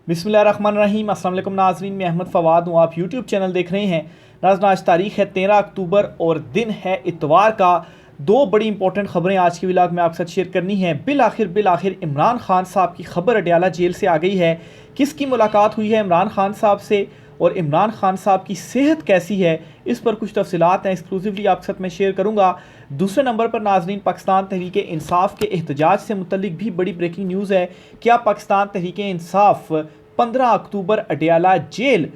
बिस्मिल्लाहिर्रहमानिर्रहीम। अस्सलाम वालेकुम नाज़रीन, मैं अहमद फ़वाद हूँ। आप यूट्यूब चैनल देख रहे हैं। नाज़रीन, आज तारीख़ है 13 अक्टूबर और दिन है इतवार का। दो बड़ी इंपॉर्टेंट ख़बरें आज के व्लॉग में आपके साथ शेयर करनी है। बिल आखिर इमरान खान साहब की खबर अडयाला जेल से आ गई है। किसकी मुलाकात हुई है इमरान खान साहब से और इमरान खान साहब की सेहत कैसी है, इस पर कुछ तफसीलात हैं, एक्सक्लूसिवली आपके साथ मैं शेयर करूँगा। दूसरे नंबर पर नाज़रीन, पाकिस्तान तहरीक इंसाफ के एहतजाज से मुतल्लिक भी बड़ी ब्रेकिंग न्यूज़ है। क्या पाकिस्तान तहरीक इंसाफ 15 अक्टूबर अडयाला जेल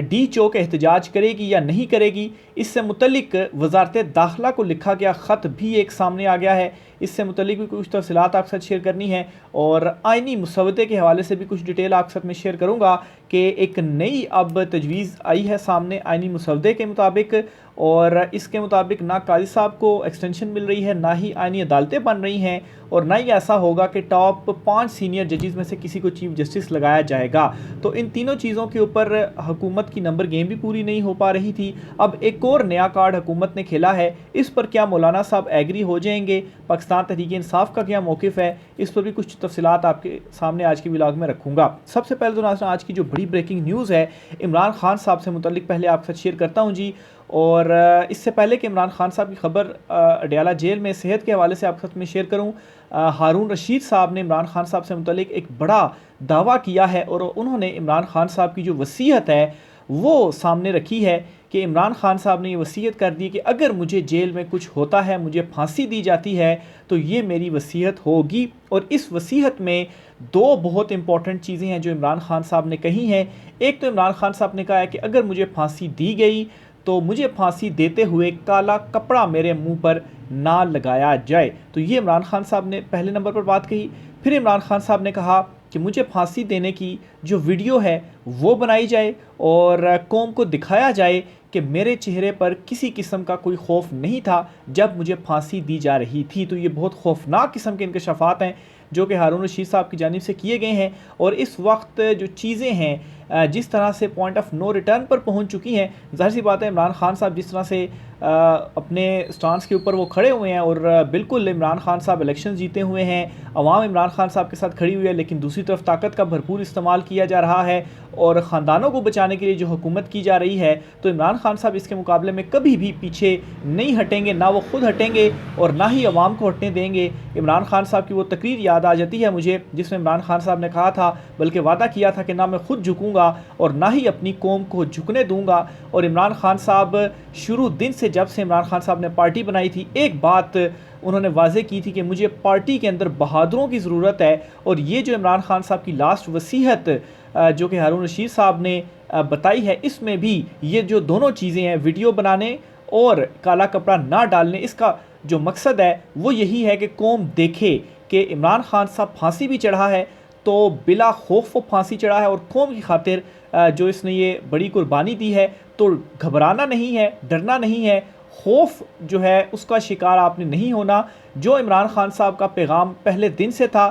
डी चौक एहतजाज करेगी या नहीं करेगी, इससे मुतल्लिक वजारत दाखिला को लिखा गया ख़त भी एक सामने आ गया है। इससे मुतल्लिक भी कुछ तफसीलात आपके साथ शेयर करनी है और आइनी मुसवदे के हवाले से भी कुछ डिटेल आपके साथ मैं शेयर करूँगा कि एक नई अब तजवीज़ आई है सामने आइनी मुसवदे के मुताबिक, और इसके मुताबिक ना काजी साहब को एक्सटेंशन मिल रही है, ना ही आइनी अदालतें बन रही हैं, और ना ही ऐसा होगा कि टॉप 5 सीनियर जजेस में से किसी को चीफ जस्टिस लगाया जाएगा। तो इन तीनों चीज़ों के ऊपर हुकूमत की नंबर गेम भी पूरी नहीं हो पा रही थी। अब एक और नया कार्ड हुकूमत ने खेला है। इस पर क्या मौलाना साहब एग्री हो जाएंगे, पाकिस्तान तहरीक इंसाफ का क्या मौक़िफ़ है, इस पर भी कुछ तफसीलात आपके सामने आज के व्लॉग में रखूँगा। सबसे पहले तो नाज़रीन, आज की जो बड़ी ब्रेकिंग न्यूज़ है इमरान खान साहब से मुतल्लिक पहले आपके साथ शेयर करता हूँ जी। और इससे पहले कि इमरान खान साहब की खबर अडयाला जेल में सेहत के हवाले से आपके साथ मैं शेयर करूँ, हारून रशीद साहब ने इमरान खान साहब से मुतल्लिक एक बड़ा दावा किया है और उन्होंने इमरान खान साहब की जो वसीयत है वो सामने रखी है कि इमरान खान साहब ने ये वसीयत कर दी कि अगर मुझे जेल में कुछ होता है, मुझे फांसी दी जाती है, तो ये मेरी वसीयत होगी। और इस वसीयत में दो बहुत इंपॉर्टेंट चीज़ें हैं जो इमरान खान साहब ने कही हैं। एक तो इमरान खान साहब ने कहा है कि अगर मुझे फांसी दी गई तो मुझे फांसी देते हुए काला कपड़ा मेरे मुंह पर ना लगाया जाए। तो ये इमरान खान साहब ने पहले नंबर पर बात कही। फिर इमरान खान साहब ने कहा कि मुझे फांसी देने की जो वीडियो है वो बनाई जाए और कौम को दिखाया जाए कि मेरे चेहरे पर किसी किस्म का कोई खौफ नहीं था जब मुझे फांसी दी जा रही थी। तो ये बहुत खौफनाक किस्म के इंकशाफात हैं जो कि हारून रशीद साहब की जानिब से किए गए हैं। और इस वक्त जो चीज़ें हैं जिस तरह से पॉइंट ऑफ नो रिटर्न पर पहुंच चुकी हैं, जाहिर सी बात है इमरान खान साहब जिस तरह से अपने स्टांस के ऊपर वो खड़े हुए हैं और बिल्कुल इमरान खान साहब इलेक्शन जीते हुए हैं, अवाम इमरान खान साहब के साथ खड़ी हुई है, लेकिन दूसरी तरफ ताकत का भरपूर इस्तेमाल किया जा रहा है और ख़ानदानों को बचाने के लिए जो हुकूमत की जा रही है, तो इमरान खान साहब इसके मुकाबले में कभी भी पीछे नहीं हटेंगे, ना वो खुद हटेंगे और ना ही अवाम को हटने देंगे। इमरान खान साहब की वो तकरीर याद आ जाती है मुझे जिसमें इमरान खान साहब ने कहा था, बल्कि वादा किया था कि ना मैं खुद झुकूँगा और ना ही अपनी कौम को झुकने दूंगा। और इमरान खान साहब शुरू दिन से, जब से इमरान खान साहब ने पार्टी बनाई थी, एक बात उन्होंने वाजे की थी कि मुझे पार्टी के अंदर बहादुरों की ज़रूरत है। और ये जो इमरान खान साहब की लास्ट वसीयत जो कि हारून रशीद साहब ने बताई है, इसमें भी ये जो दोनों चीज़ें हैं, वीडियो बनाने और काला कपड़ा ना डालने, इसका जो मकसद है वो यही है कि कौम देखे कि इमरान खान साहब फांसी भी चढ़ा है तो बिला खौफ वो फांसी चढ़ा है और कौम की खातिर जो इसने ये बड़ी कुर्बानी दी है, तो घबराना नहीं है, डरना नहीं है, खौफ जो है उसका शिकार आपने नहीं होना। जो इमरान खान साहब का पैगाम पहले दिन से था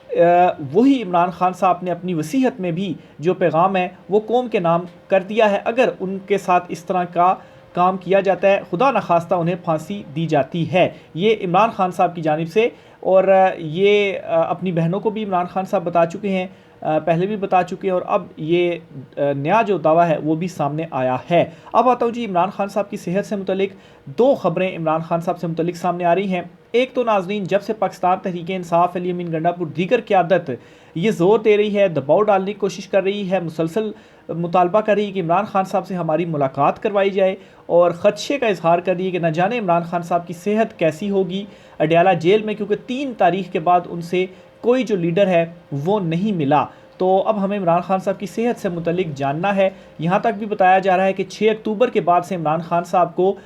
वही इमरान खान साहब ने अपनी वसीयत में भी जो पैगाम है वो कौम के नाम कर दिया है। अगर उनके साथ इस तरह का काम किया जाता है, खुदा न खास्ता उन्हें फांसी दी जाती है, ये इमरान खान साहब की जानिब से। और ये अपनी बहनों को भी इमरान खान साहब बता चुके हैं, पहले भी बता चुके हैं, और अब ये नया जो दावा है वो भी सामने आया है। अब आता हूँ जी इमरान खान साहब की सेहत से मुतलिक दो ख़बरें इमरान खान साहब से मुतलिक सामने आ रही हैं। एक तो नाजरीन, जब से पाकिस्तान तहरीक इंसाफ अली अमीन गंडापुर दीगर क़यादत ये ज़ोर दे रही है, दबाव डालने की कोशिश कर रही है, मुसलसल मुतालबा कर रही है कि इमरान खान साहब से हमारी मुलाकात करवाई जाए और ख़दशे का इजहार कर रही है कि न जाने इमरान खान साहब की सेहत कैसी होगी अडयाला जेल में, क्योंकि 3 तारीख के बाद उनसे कोई जो लीडर है वो नहीं मिला। तो अब हमें इमरान खान साहब की सेहत से मुतलिक जानना है। यहाँ तक भी बताया जा रहा है कि 6 अक्टूबर के बाद से इमरान खान साहब को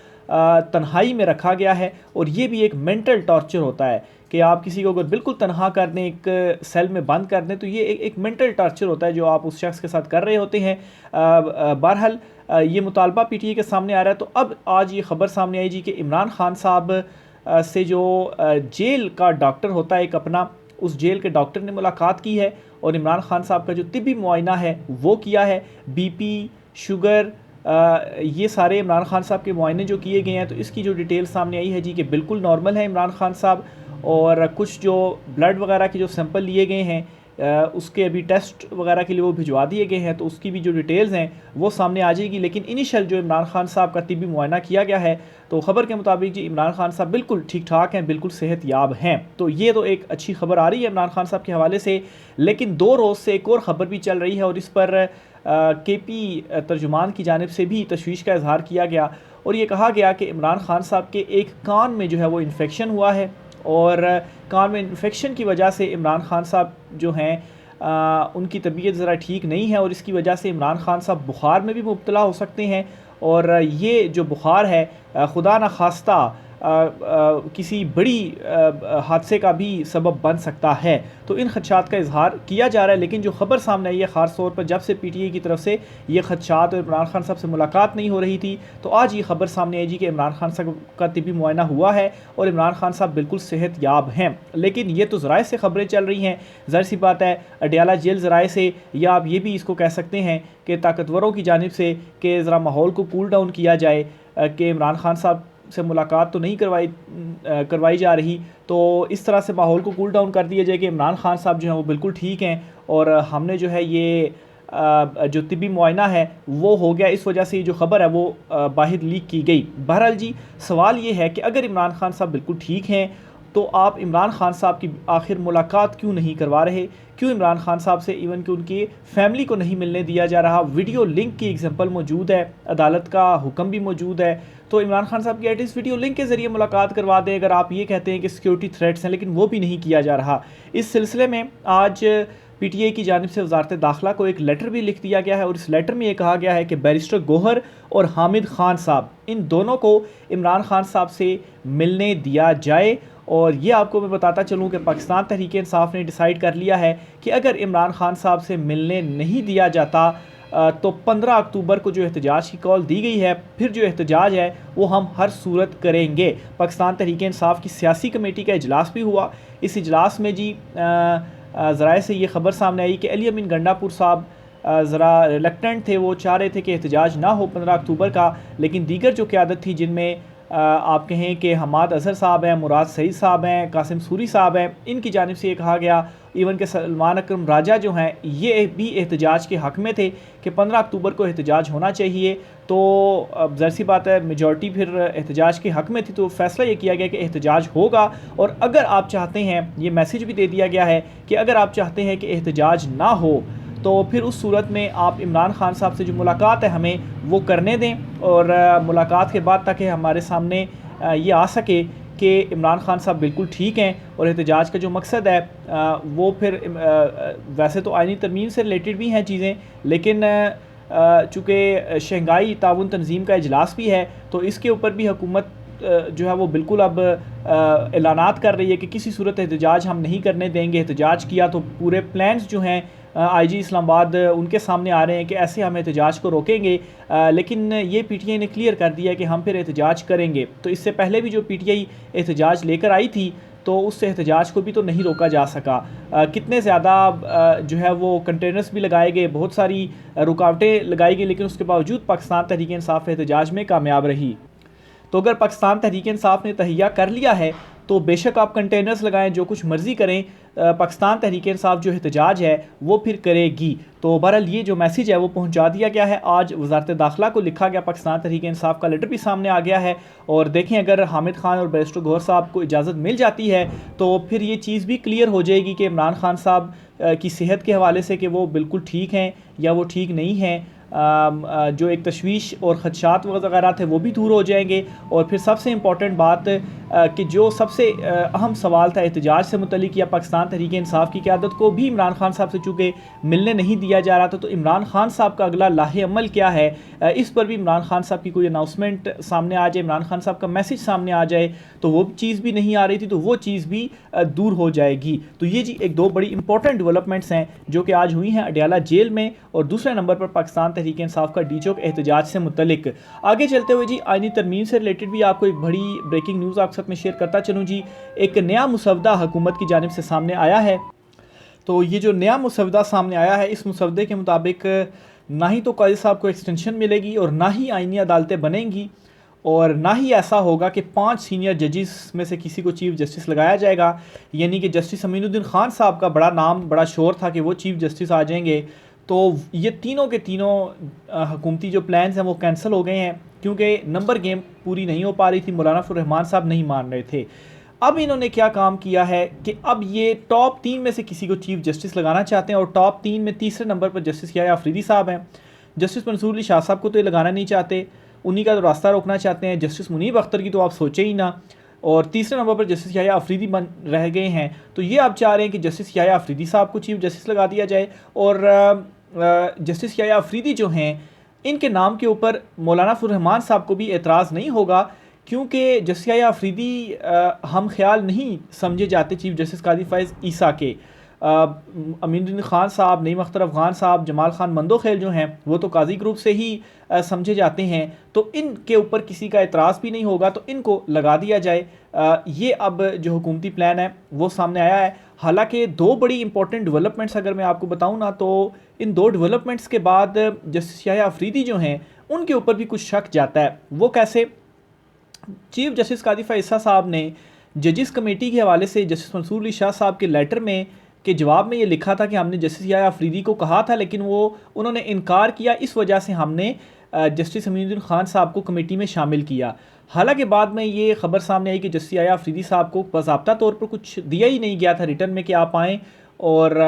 तन्हाई में रखा गया है और ये भी एक मेंटल टॉर्चर होता है कि आप किसी को अगर बिल्कुल तनहा कर दें, एक सेल में बंद कर दें, तो ये एक मेंटल टॉर्चर होता है जो आप उस शख्स के साथ कर रहे होते हैं। बहरहाल ये मुतालबा पीटीए के सामने आ रहा है। तो अब आज ये खबर सामने आई जी कि इमरान खान साहब से जो जेल का डॉक्टर होता है एक अपना, उस जेल के डॉक्टर ने मुलाकात की है और इमरान खान साहब का जो तिब्बी मुआयना है वो किया है। बीपी, शुगर, ये सारे इमरान खान साहब के मुआयने जो किए गए हैं, तो इसकी जो डिटेल सामने आई है जी कि बिल्कुल नॉर्मल है इमरान खान साहब। और कुछ जो ब्लड वगैरह के जो सैंपल लिए गए हैं उसके अभी टेस्ट वगैरह के लिए वो भिजवा दिए गए हैं, तो उसकी भी जो डिटेल्स हैं वो सामने आ जाएगी। लेकिन इनिशियल जो इमरान खान साहब का तिब्बी मुआयना किया गया है, तो ख़बर के मुताबिक जी इमरान खान साहब बिल्कुल ठीक ठाक हैं, बिल्कुल सेहतयाब हैं। तो ये तो एक अच्छी खबर आ रही है इमरान खान साहब के हवाले से। लेकिन 2 रोज़ से एक और ख़बर भी चल रही है और इस पर केपी तर्जुमान की जानिब से भी तशवीश का इजहार किया गया और ये कहा गया कि इमरान खान साहब के एक कान में जो है वो इन्फेक्शन हुआ है और कान में इन्फेक्शन की वजह से इमरान खान साहब जो हैं उनकी तबीयत ज़रा ठीक नहीं है और इसकी वजह से इमरान खान साहब बुखार में भी मुब्तला हो सकते हैं और ये जो बुखार है खुदा न खास्ता किसी बड़ी हादसे का भी सबब बन सकता है। तो इन खदशात का इजहार किया जा रहा है। लेकिन जो ख़बर सामने आई है ख़ास तौर पर जब से PTI की तरफ से ये खदशात और इमरान खान साहब से मुलाकात नहीं हो रही थी, तो आज ये खबर सामने आई जी कि इमरान खान साहब का तिब्बी मुआयना हुआ है और इमरान खान साहब बिल्कुल सेहतयाब हैं। लेकिन ये तो ज़राए से ख़बरें चल रही हैं, ज़ाहिर सी बात है अडयाला जेल ज़राए से, या आप ये भी इसको कह सकते हैं कि ताकतवरों की जानिब से कि ज़रा माहौल को कूल डाउन किया जाए कि इमरान खान साहब से मुलाकात तो नहीं करवाई जा रही, तो इस तरह से माहौल को कूल डाउन कर दिया जाए कि इमरान खान साहब जो हैं वो बिल्कुल ठीक हैं और हमने जो है ये जो तिब्बी मुआयना है वो हो गया। इस वजह से ये जो ख़बर है वो बाहर लीक की गई। बहरहाल जी सवाल ये है कि अगर इमरान खान साहब बिल्कुल ठीक हैं तो आप इमरान खान साहब की आखिर मुलाकात क्यों नहीं करवा रहे? क्यों इमरान खान साहब से इवन कि उनकी फ़ैमिली को नहीं मिलने दिया जा रहा? वीडियो लिंक की एग्जांपल मौजूद है, अदालत का हुक्म भी मौजूद है, तो इमरान खान साहब की एटलीस्ट वीडियो लिंक के ज़रिए मुलाकात करवा दें। अगर आप ये कहते हैं कि सिक्योरिटी थ्रेट्स हैं, लेकिन वो भी नहीं किया जा रहा। इस सिलसिले में आज PTI की जानिब से वज़ारत दाखिला को एक लेटर भी लिख दिया गया है और इस लेटर में ये कहा गया है कि बैरिस्टर गोहर और हामिद खान साहब इन दोनों को इमरान खान साहब से मिलने दिया जाए। और ये आपको मैं बताता चलूँ कि पाकिस्तान तहरीक इंसाफ ने डिसाइड कर लिया है कि अगर इमरान खान साहब से मिलने नहीं दिया जाता तो 15 अक्टूबर को जो एहतजाज की कॉल दी गई है, फिर जो एहतजाज है वो हम हर सूरत करेंगे। पाकिस्तान तहरीक इंसाफ की सियासी कमेटी का इजलास भी हुआ। इस इजलास में जी ज़राए से ये ख़बर सामने आई कि अली अमीन गंडापुर साहब ज़रा रिलक्टेंट थे, वो चाह रहे थे कि एहतजाज ना हो 15 अक्टूबर का, लेकिन दीगर जो क़यादत थी जिनमें आप कहें कि हमाद अजहर साहब हैं, मुराद सईद साहब हैं, कासिम सूरी साहब हैं, इनकी जानिब से ये कहा गया, इवन के सलमान अकरम राजा जो हैं ये भी एहतजाज के हक़ में थे कि 15 अक्टूबर को एहतजाज होना चाहिए। तो अब ज़ाहिर सी बात है मेजॉरिटी फिर एहतजाज के हक़ में थी, तो फ़ैसला ये किया गया कि एहतजाज होगा। और अगर आप चाहते हैं, ये मैसेज भी दे दिया गया है कि अगर आप चाहते हैं कि एहतजाज ना हो तो फिर उस सूरत में आप इमरान खान साहब से जो मुलाकात है हमें वो करने दें और मुलाकात के बाद ताकि हमारे सामने ये आ सके कि इमरान खान साहब बिल्कुल ठीक हैं और एहतजाज का जो मकसद है वो फिर वैसे तो आईनी तरमीम से रिलेटेड भी हैं चीज़ें, लेकिन चूँकि शंघाई ताउन तंजीम का इजलास भी है तो इसके ऊपर भी हुकूमत जो है वो बिल्कुल अब ऐलानात कर रही है कि किसी सूरत एहतजाज हम नहीं करने देंगे। एहतजाज किया तो पूरे प्लान्स जो हैं IG इस्लामाबाद उनके सामने आ रहे हैं कि ऐसे हम एहतजाज को रोकेंगे, लेकिन ये PTI ने क्लियर कर दिया कि हम फिर एहतजाज करेंगे। तो इससे पहले भी जो PTI एहतजाज लेकर आई थी तो उस एहतजाज को भी तो नहीं रोका जा सका। कितने ज़्यादा जो है वो कंटेनर्स भी लगाए गए, बहुत सारी रुकावटें लगाई गई, लेकिन उसके बावजूद पाकिस्तान तहरीक इंसाफ एहतजाज में कामयाब रही। तो अगर पाकिस्तान तहरीक इंसाफ ने तहैया कर लिया है तो बेशक आप कंटेनर्स लगाएं, जो कुछ मर्ज़ी करें, पाकिस्तान तहरीक इंसाफ जो एहतजाज है वो फिर करेगी। तो बहरहाल ये जो मैसेज है वो पहुंचा दिया गया है। आज वज़ारत दाखिला को लिखा गया पाकिस्तान तहरीक इंसाफ का लेटर भी सामने आ गया है और देखें अगर हामिद खान और बैरिस्टर गौहर साहब को इजाज़त मिल जाती है तो फिर ये चीज़ भी क्लियर हो जाएगी कि इमरान खान साहब की सेहत के हवाले से कि वो बिल्कुल ठीक हैं या वो ठीक नहीं हैं। जो एक तशवीश और ख़दशात वगैरह थे वो भी दूर हो जाएंगे। और फिर सबसे इम्पॉर्टेंट बात कि जो सबसे अहम सवाल था एहतजाज से मुतल्लिक या पाकिस्तान तहरीक इंसाफ की क़यादत को भी इमरान खान साहब से चूँकि मिलने नहीं दिया जा रहा था, तो इमरान खान साहब का अगला लाहे अमल क्या है, इस पर भी इमरान खान साहब की कोई अनाउंसमेंट सामने आ जाए, इमरान खान साहब का मैसेज सामने आ जाए, तो वो चीज़ भी नहीं आ रही थी, तो वो चीज़ भी दूर हो जाएगी। तो ये जी एक दो बड़ी इंपॉर्टेंट डेवलपमेंट्स हैं जो कि आज हुई हैं अडयाला जेल में। और दूसरे नंबर पर पाकिस्तान तहरीक इंसाफ का डी चौक एहतजाज से मुतल्लिक। आगे चलते हुए जी आईनी तरमीम से रिलेटेड भी आपको एक बड़ी ब्रेकिंग न्यूज़ आपके साथ में शेयर करता चलूँ जी। एक नया मुसवदा हुकूमत की जानिब से सामने आया है। तो ये जो नया मुसवदा सामने आया है, इस मुसवदे के मुताबिक ना ही तो काजी साहब को एक्सटेंशन मिलेगी और ना ही आईनी अदालतें बनेंगी। और ना ही ऐसा होगा कि 5 सीनियर जजेस में से किसी को चीफ जस्टिस लगाया जाएगा। यानी कि जस्टिस अमीनुद्दीन खान साहब का बड़ा नाम, बड़ा शोर था कि वो चीफ जस्टिस आ जाएंगे, तो ये तीनों के तीनों हुकूमती जो प्लान्स हैं वो कैंसिल हो गए हैं, क्योंकि नंबर गेम पूरी नहीं हो पा रही थी। मौलाना फजल रहमान साहब नहीं मान रहे थे। अब इन्होंने क्या काम किया है कि अब ये टॉप 3 में से किसी को चीफ जस्टिस लगाना चाहते हैं, और टॉप 3 में तीसरे नंबर पर जस्टिस याह्या अफरीदी साहब हैं। जस्टिस मंसूर अली शाह साहब को तो ये लगाना नहीं चाहते, उन्हीं का तो रास्ता रोकना चाहते हैं। जस्टिस मुनीब अख्तर की तो आप सोचे ही ना। और तीसरे नंबर पर जस्टिस याह्या अफरीदी बन रह गए हैं, तो ये आप चाह रहे हैं कि जस्टिस याह्या अफरीदी साहब को चीफ जस्टिस लगा दिया जाए। और जस्टिस याह्या अफरीदी जो हैं, इनके नाम के ऊपर मौलाना फजल रहमान साहब को भी एतराज़ नहीं होगा, क्योंकि जस्टिस याह्या अफरीदी हम ख्याल नहीं समझे जाते चीफ जस्टिस काजी फ़ैज़ ईसा के। अमीनुद्दीन खान साहब, नईम अख्तर अफ़गान साहब, जमाल खान मंदोखेल जो हैं वो तो काजी ग्रुप से ही समझे जाते हैं, तो इनके ऊपर किसी का एतराज़ भी नहीं होगा, तो इनको लगा दिया जाए। ये अब जो हुकूमती प्लान है वो सामने आया है। हालांकि दो बड़ी इंपॉर्टेंट डेवलपमेंट्स अगर मैं आपको बताऊं ना, तो इन दो डेवलपमेंट्स के बाद जस्टिस याह्या अफरीदी जो हैं उनके ऊपर भी कुछ शक जाता है। वो कैसे? चीफ जस्टिस काजी फ़ैज़ साहब ने जजिस कमेटी के हवाले से जस्टिस मंसूर अली शाह साहब के लेटर में के जवाब में ये लिखा था कि हमने जस्टिस याह्या अफरीदी को कहा था, लेकिन वो उन्होंने इनकार किया, इस वजह से हमने जस्टिस अमीनुद्दीन खान साहब को कमेटी में शामिल किया। हालांकि बाद में ये खबर सामने आई कि जस्टिस याह्या अफरीदी साहब को बाज़ाब्ता तौर पर कुछ दिया ही नहीं गया था रिटर्न में कि आप आएँ, और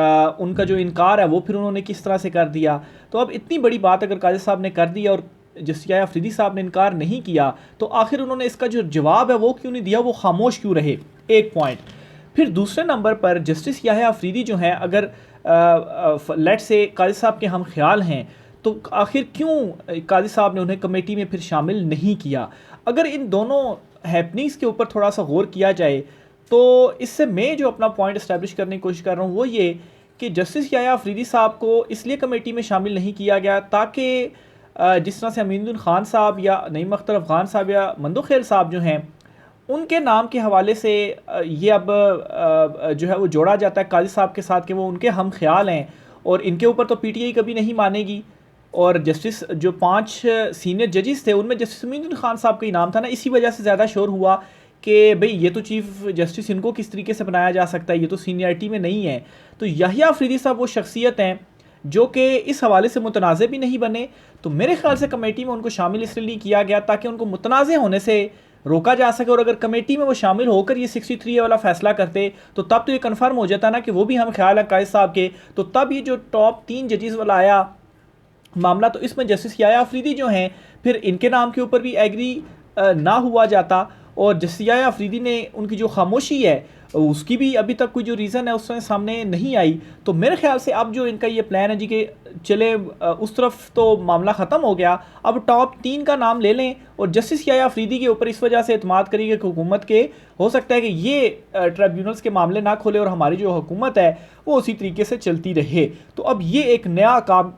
उनका जो इनकार है वो फिर उन्होंने किस तरह से कर दिया। तो अब इतनी बड़ी बात अगर काजी साहब ने कर दी और जस्टिस याह्या अफरीदी साहब ने इनकार नहीं किया, तो आखिर उन्होंने इसका जो जवाब है वो क्यों नहीं दिया, वो खामोश क्यों रहे? एक पॉइंट। फिर दूसरे नंबर पर जस्टिस याह्या अफरीदी जो हैं, अगर लेट से काजी साहब के हम ख्याल हैं, तो आखिर क्यों काजी साहब ने उन्हें कमेटी में फिर शामिल नहीं किया? अगर इन दोनों हैपनिंग्स के ऊपर थोड़ा सा गौर किया जाए, तो इससे मैं जो अपना पॉइंट इस्टेब्लिश करने की कोशिश कर रहा हूँ वो ये कि जस्टिस याह्या अफरीदी साहब को इसलिए कमेटी में शामिल नहीं किया गया ताकि जिस तरह से अमीनुद्दीन खान साहब या नईम अख्तर अफ़गान साहब या मंदोखेल साहब जो हैं, उनके नाम के हवाले से ये अब जो है वो जोड़ा जाता है काजी साहब के साथ कि वो उनके हम ख्याल हैं, और इनके ऊपर तो पीटीआई कभी नहीं मानेगी। और जस्टिस जो 5 सीनियर जजेस थे उनमें जस्टिस अमीनुद्दीन खान साहब का ही नाम था ना, इसी वजह से ज़्यादा शोर हुआ कि भाई ये तो चीफ जस्टिस इनको किस तरीके से बनाया जा सकता है, ये तो सीनियरिटी में नहीं है। तो याह्या अफरीदी साहब वो शख्सियत हैं जो कि इस हवाले से मुतनाज़े भी नहीं बने, तो मेरे ख्याल से कमेटी में उनको शामिल इसलिए नहीं किया गया ताकि उनको मुतनाज़े होने से रोका जा सके। और अगर कमेटी में वो शामिल होकर ये 63 वाला फैसला करते तो तब तो ये कन्फर्म हो जाता ना कि वो भी हम ख्याल है कायद साहब के, तो तब ये जो टॉप 3 जजेस वाला आया मामला, तो इसमें जस्टिस याह्या अफरीदी जो हैं फिर इनके नाम के ऊपर भी एग्री ना हुआ जाता, और जस्टिस याह्या अफरीदी ने उनकी जो खामोशी है उसकी भी अभी तक कोई जो रीज़न है उसमें सामने नहीं आई। तो मेरे ख्याल से अब जो इनका ये प्लान है जी कि चले उस तरफ तो मामला ख़त्म हो गया, अब टॉप 3 का नाम ले लें और जस्टिस याह्या अफरीदी के ऊपर इस वजह से एतमाद करिए कि हुकूमत के हो सकता है कि ये ट्रिब्यूनल्स के मामले ना खोले और हमारी जो हुकूमत है वो उसी तरीके से चलती रहे। तो अब ये एक नया काम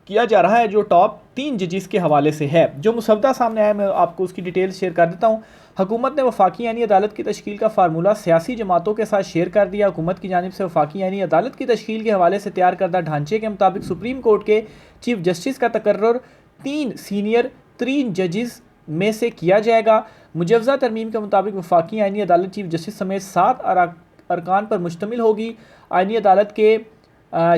किया जा रहा है जो टॉप 3 जजेस के हवाले से है। जो मुसवदा सामने आया मैं आपको उसकी डिटेल्स शेयर कर देता हूँ। हुकूमत ने वफाकी यानी अदालत की तश्कील का फार्मूला सियासी जमातों के साथ शेयर कर दिया। हुकूमत की जानिब से वफाकी यानी अदालत की तश्कील के हवाले से तैयार करदा ढांचे के मुताबिक सुप्रीम कोर्ट के चीफ जस्टिस का तकर्रुर 3 सीनियर 3 जजेस में से किया जाएगा। मुजवज़ा तरमीम के मुताबिक वफाकी आइनी अदालत चीफ जस्टिस समेत 7 अरकान पर मुश्तमिल होगी। आइनी अदालत के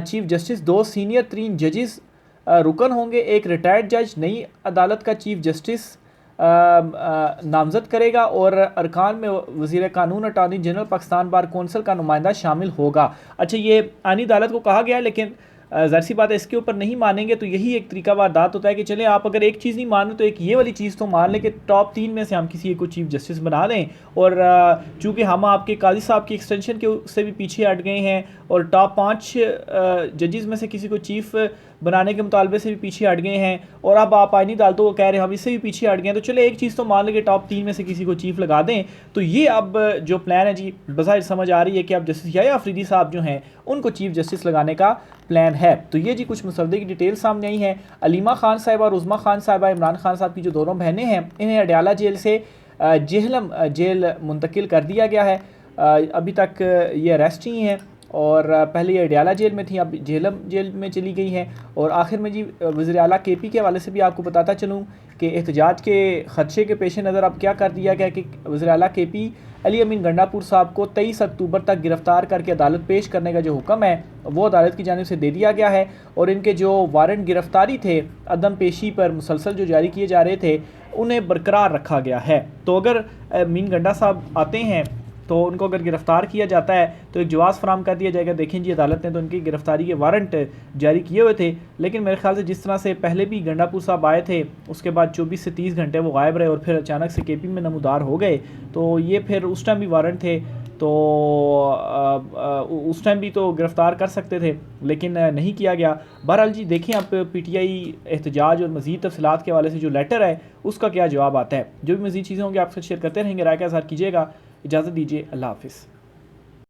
चीफ जस्टिस 2 सीनियर 3 जजेस रुकन होंगे। एक रिटायर्ड जज नई अदालत का चीफ जस्टिस नामजद करेगा और अरकान में वज़ीर कानून, attorney general, Pakistan bar council का नुमाइंदा शामिल होगा। अच्छा, ये आनी अदालत को कहा गया है, लेकिन ज़ाहिर सी बात है इसके ऊपर नहीं मानेंगे तो यही एक तरीका वारदात होता है कि चले आप अगर एक चीज़ नहीं मान रहे तो एक ये वाली चीज़ तो मान लें कि टॉप 3 में से हम किसी एक को चीफ जस्टिस बना दें। और चूँकि हम आपके काजी साहब की एक्सटेंशन के से भी पीछे हट गए हैं और टॉप 5 जजेस में से किसी को चीफ बनाने के मुतालबे से भी पीछे हट गए हैं, और अब आप आइनी अदालतों को कह रहे हैं हम इससे भी पीछे हट गए हैं, तो चले एक चीज़ तो मान लें कि टॉप 3 में से किसी को चीफ लगा दें। तो ये अब जो प्लान है जी बज़ाहिर समझ आ रही है कि अब जस्टिस याह्या अफरीदी साहब जो हैं उनको चीफ जस्टिस लगाने का प्लान है। तो ये जी कुछ मुसवदे की डिटेल सामने आई हैं। अलीमा खान साहिबा और उज़मा खान साहिबा, इमरान खान साहब की जो दोनों बहनें हैं, इन्हें अडयाला जेल से जेहलम जेल मुंतकिल कर दिया गया है। अभी तक ये अरेस्ट ही हैं और पहले ये अडयाला जेल में थी, अब झेलम जेल में चली गई हैं। और आखिर में जी वज़ीर आला KP के हवाले से भी आपको बताता चलूँ कि एहतजाज के ख़दशे के पेश नज़र अब क्या कर दिया गया कि वज़ीर आला KP अली अमीन गंडापुर साहब को 23 अक्टूबर तक गिरफ़्तार करके अदालत पेश करने का जो हुक्म है वो अदालत की जानिब से दे दिया गया है। और इनके जो वारंट गिरफ़्तारी थे अदम पेशी पर मुसलसल जो जारी किए जा रहे थे उन्हें बरकरार रखा गया है। तो अगर अमीन गंडा साहब आते हैं तो उनको अगर गिरफ़्तार किया जाता है तो एक जवाज़ फराम कर दिया जाएगा। देखें जी अदालत ने तो उनकी गिरफ़्तारी के वारंट जारी किए हुए थे, लेकिन मेरे ख्याल से जिस तरह से पहले भी गंडापुर साहब आए थे उसके बाद 24 से 30 घंटे वो गायब रहे और फिर अचानक से KP में नमूदार हो गए, तो ये फिर उस टाइम भी वारंट थे तो उस टाइम भी तो गिरफ़्तार कर सकते थे, लेकिन नहीं किया गया। बहरहाल जी देखें आप PTI एहतजाज और मज़ीद तफ़सीलात के हवाले से जो लेटर है उसका क्या जवाब आता है। जो भी मज़ीद चीज़ें होंगी आपसे शेयर करते रहेंगे, राय का इज़हार कीजिएगा। इजाज़त दीजिए, अल्लाह हाफ़िज़।